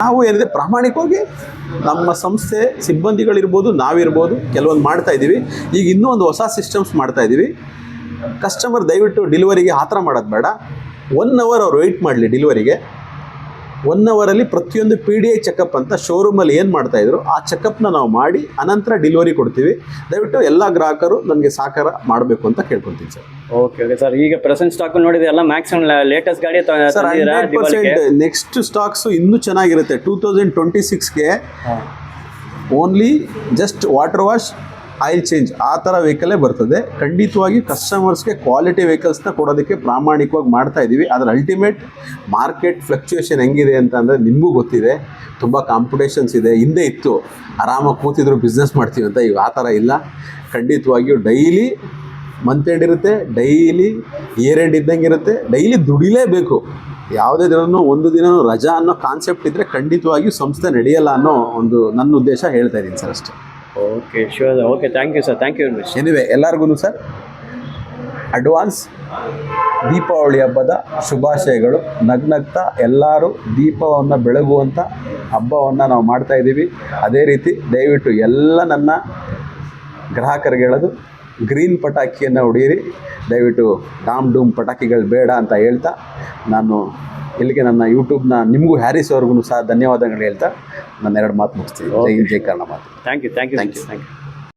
ನಾವು ಏನಿದೆ ಪ್ರಾಮಾಣಿಕವಾಗಿ ನಮ್ಮ ಸಂಸ್ಥೆ ಸಿಬ್ಬಂದಿಗಳಿರ್ಬೋದು, ನಾವಿರ್ಬೋದು, ಕೆಲವೊಂದು ಮಾಡ್ತಾ ಇದ್ದೀವಿ. ಈಗ ಇನ್ನೂ ಒಂದು ಹೊಸ ಸಿಸ್ಟಮ್ಸ್ ಮಾಡ್ತಾ ಇದ್ದೀವಿ. ಕಸ್ಟಮರ್ ದಯವಿಟ್ಟು ಡೆಲಿವರಿಗೆ ಆ ಥರ ಮಾಡೋದು ಬೇಡ. 1 hour ಅವ್ರು ವೆಯ್ಟ್ ಮಾಡಲಿ ಡೆಲಿವರಿಗೆ. 1 ಅವರಲ್ಲಿ ಪ್ರತಿಯೊಂದು PDI ಚೆಕಪ್ ಅಂತ ಶೋರೂಮಲ್ಲಿ ಏನು ಮಾಡ್ತಾಯಿದ್ರು ಆ ಚೆಕಪ್ನ ನಾವು ಮಾಡಿ ಅನಂತರ ಡೆಲಿವರಿ ಕೊಡ್ತೀವಿ. ದಯವಿಟ್ಟು ಎಲ್ಲ ಗ್ರಾಹಕರು ನನಗೆ ಸಹಕಾರ ಮಾಡಬೇಕು ಅಂತ ಕೇಳ್ಕೊತೀನಿ ಸರ್. Okay okay sir. ಈಗ ಪ್ರೆಸೆಂಟ್ ಸ್ಟಾಕ್ ನೋಡಿದ್ರೆ ಎಲ್ಲ ಮ್ಯಾಕ್ಸಿಮಮ್ ಲೇಟೆಸ್ಟ್ ಗಾಡಿ ಸರ್. 100% ನೆಕ್ಸ್ಟ್ ಸ್ಟಾಕ್ಸು ಇನ್ನೂ ಚೆನ್ನಾಗಿರುತ್ತೆ. 2026ಗೆ only just water wash, oil change ಆ ಥರ ವೆಹಿಕಲ್ಲೇ ಬರ್ತದೆ. ಖಂಡಿತವಾಗಿ ಕಸ್ಟಮರ್ಸ್ಗೆ ಕ್ವಾಲಿಟಿ ವೆಹಿಕಲ್ಸ್ನ ಕೊಡೋದಕ್ಕೆ ಪ್ರಾಮಾಣಿಕವಾಗಿ ಮಾಡ್ತಾ ಇದ್ದೀವಿ. ಅದರ ಅಲ್ಟಿಮೇಟ್ ಮಾರ್ಕೆಟ್ ಫ್ಲಕ್ಚುಯೇಷನ್ ಹೆಂಗಿದೆ ಅಂತ ಅಂದರೆ ನಿಮಗೂ ಗೊತ್ತಿದೆ. ತುಂಬ ಕಾಂಪಿಟೇಷನ್ಸ್ ಇದೆ. ಹಿಂದೆ ಇತ್ತು ಆರಾಮಾಗಿ ಕೂತಿದ್ರು ಬಿಸ್ನೆಸ್ ಮಾಡ್ತೀವಿ ಅಂತ. ಈಗ ಆ ಥರ ಇಲ್ಲ. ಖಂಡಿತವಾಗಿಯೂ ಡೈಲಿ ಮಂತ್ ಎಂಡ್ ಇರುತ್ತೆ, ಡೈಲಿ ಇಯರ್ ಎಂಡ್ ಇದ್ದಂಗೆ ಇರುತ್ತೆ. ಡೈಲಿ ದುಡಿಲೇಬೇಕು. ಯಾವುದೇ ದಿನವೂ ಒಂದು ದಿನ ರಜಾ ಅನ್ನೋ ಕಾನ್ಸೆಪ್ಟ್ ಇದ್ದರೆ ಖಂಡಿತವಾಗಿಯೂ ಸಂಸ್ಥೆ ನಡೆಯಲ್ಲ ಅನ್ನೋ ಒಂದು ನನ್ನ ಉದ್ದೇಶ ಹೇಳ್ತಾ ಇದ್ದೀನಿ ಸರ್, ಅಷ್ಟೇ. Okay sure. Okay, thank you sir. Thank you very much. Anyway ಎಲ್ಲರಿಗೂ ಸರ್ ಅಡ್ವಾನ್ಸ್ ದೀಪಾವಳಿ ಹಬ್ಬದ ಶುಭಾಶಯಗಳು. ನಗ್ನಗ್ತಾ ಎಲ್ಲರೂ ದೀಪವನ್ನು ಬೆಳಗುವಂಥ ಹಬ್ಬವನ್ನು ನಾವು ಮಾಡ್ತಾಯಿದ್ದೀವಿ. ಅದೇ ರೀತಿ ದಯವಿಟ್ಟು ಎಲ್ಲ ನನ್ನ ಗ್ರಾಹಕರಿಗೆ ಹೇಳೋದು, ಗ್ರೀನ್ ಪಟಾಕಿಯನ್ನು ಹೊಡೆಯಿರಿ. ದಯವಿಟ್ಟು ಡಾಮ್ ಡೂಮ್ ಪಟಾಕಿಗಳು ಬೇಡ ಅಂತ ಹೇಳ್ತಾ ನಾನು ಇಲ್ಲಿಗೆ ನನ್ನ ಯೂಟ್ಯೂಬ್ನ ನಿಮಗೂ ಹ್ಯಾರಿಸ್ ಅವ್ರಿಗೂ ಸಹ ಧನ್ಯವಾದಗಳು ಹೇಳ್ತಾ ನನ್ನ 2 ಮಾತು ಮುಗಿಸ್ತೀನಿ. ಜೈ ಹಿಂದ್, ಜೈ ಕರ್ನಾಟಕ ಮಾತು. Thank you.